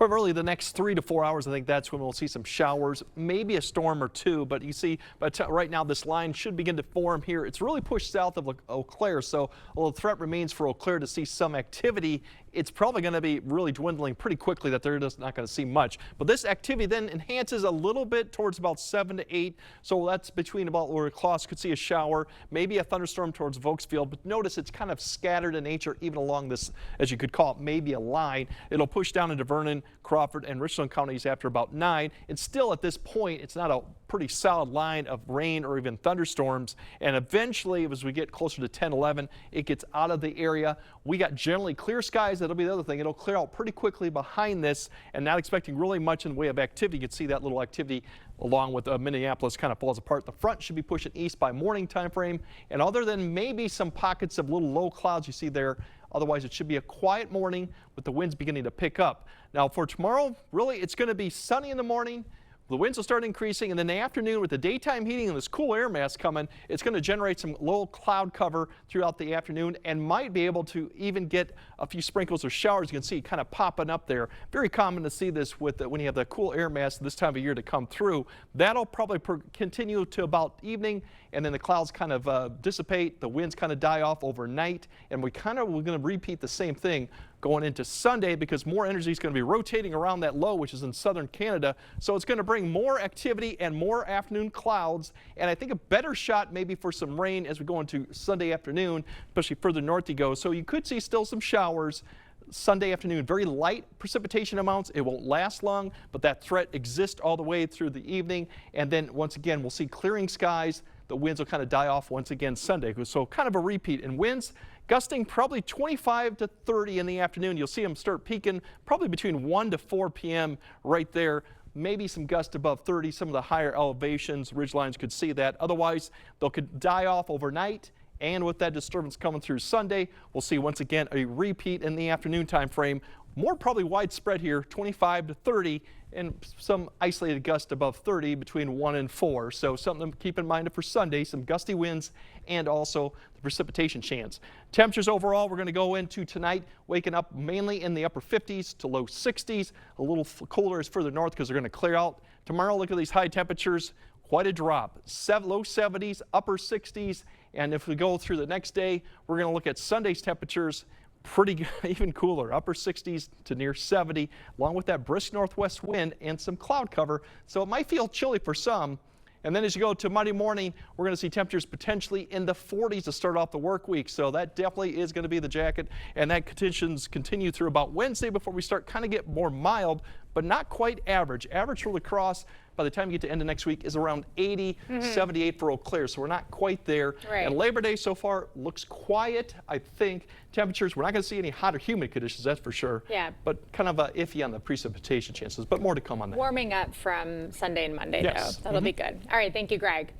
Primarily the next 3 to 4 hours, I think that's when we'll see some showers, maybe a storm or two. But you see, right now this line should begin to form here. It's really pushed south of Eau Claire, so although the threat remains for Eau Claire to see some activity, it's probably going to be really dwindling pretty quickly, that they're just not going to see much. But this activity then enhances a little bit towards about 7 to 8. So that's between about where Claus could see a shower, maybe a thunderstorm towards Vokesfield. But notice it's kind of scattered in nature, even along this, as you could call it, maybe a line. It'll push down into Vernon, Crawford, and Richland counties after about 9. And still at this point, it's not a pretty solid line of rain or even thunderstorms. And eventually, as we get closer to 10, 11, it gets out of the area. We got generally clear skies. That'll be the other thing. It'll clear out pretty quickly behind this, and not expecting really much in the way of activity. You can see that little activity along with Minneapolis kind of falls apart. The front should be pushing east by morning time frame, and other than maybe some pockets of little low clouds you see there, otherwise it should be a quiet morning with the winds beginning to pick up. Now for tomorrow, really it's going to be sunny in the morning. The winds will start increasing, and in the afternoon with the daytime heating and this cool air mass coming, it's going to generate some low cloud cover throughout the afternoon and might be able to even get a few sprinkles or showers. You can see kind of popping up there. Very common to see this with when you have the cool air mass this time of year to come through. That'll probably continue to about evening, and then the clouds kind of dissipate. The winds kind of die off overnight, and we're going to repeat the same thing going into Sunday, because more energy is going to be rotating around that low, which is in southern Canada. So it's going to bring more activity and more afternoon clouds, and I think a better shot maybe for some rain as we go into Sunday afternoon, especially further north you go. So you could see still some showers Sunday afternoon. Very light precipitation amounts. It won't last long, but that threat exists all the way through the evening. And then once again, we'll see clearing skies. The winds will kind of die off once again Sunday. So kind of a repeat. And winds gusting probably 25 to 30 in the afternoon. You'll see them start peaking probably between 1 to 4 p.m. right there. Maybe some gusts above 30. Some of the higher elevations, ridge lines could see that. Otherwise, they'll could die off overnight. And with that disturbance coming through Sunday, we'll see once again a repeat in the afternoon time frame. More probably widespread here, 25 to 30, and some isolated gusts above 30 between 1 and 4. So something to keep in mind for Sunday, some gusty winds and also the precipitation chance. Temperatures overall, we're going to go into tonight, waking up mainly in the upper 50s to low 60s. A little colder is further north because they're going to clear out. Tomorrow, look at these high temperatures. Quite a drop, low 70s, upper 60s, and if we go through the next day, we're going to look at Sunday's temperatures, pretty even cooler, upper 60s to near 70, along with that brisk northwest wind and some cloud cover, so it might feel chilly for some. And then as you go to Monday morning, we're going to see temperatures potentially in the 40s to start off the work week. So that definitely is going to be the jacket. And that conditions continue through about Wednesday before we start kind of get more mild, but not quite average. Average for La Crosse by the time you get to end of next week is around 80, 78 for Eau Claire. So we're not quite there. Right. And Labor Day so far looks quiet, I think. Temperatures, we're not going to see any hot or humid conditions, that's for sure. Yeah. But kind of iffy on the precipitation chances, but more to come on that. Warming up from Sunday and Monday, Yes. though. That'll be good. All right, thank you, Greg.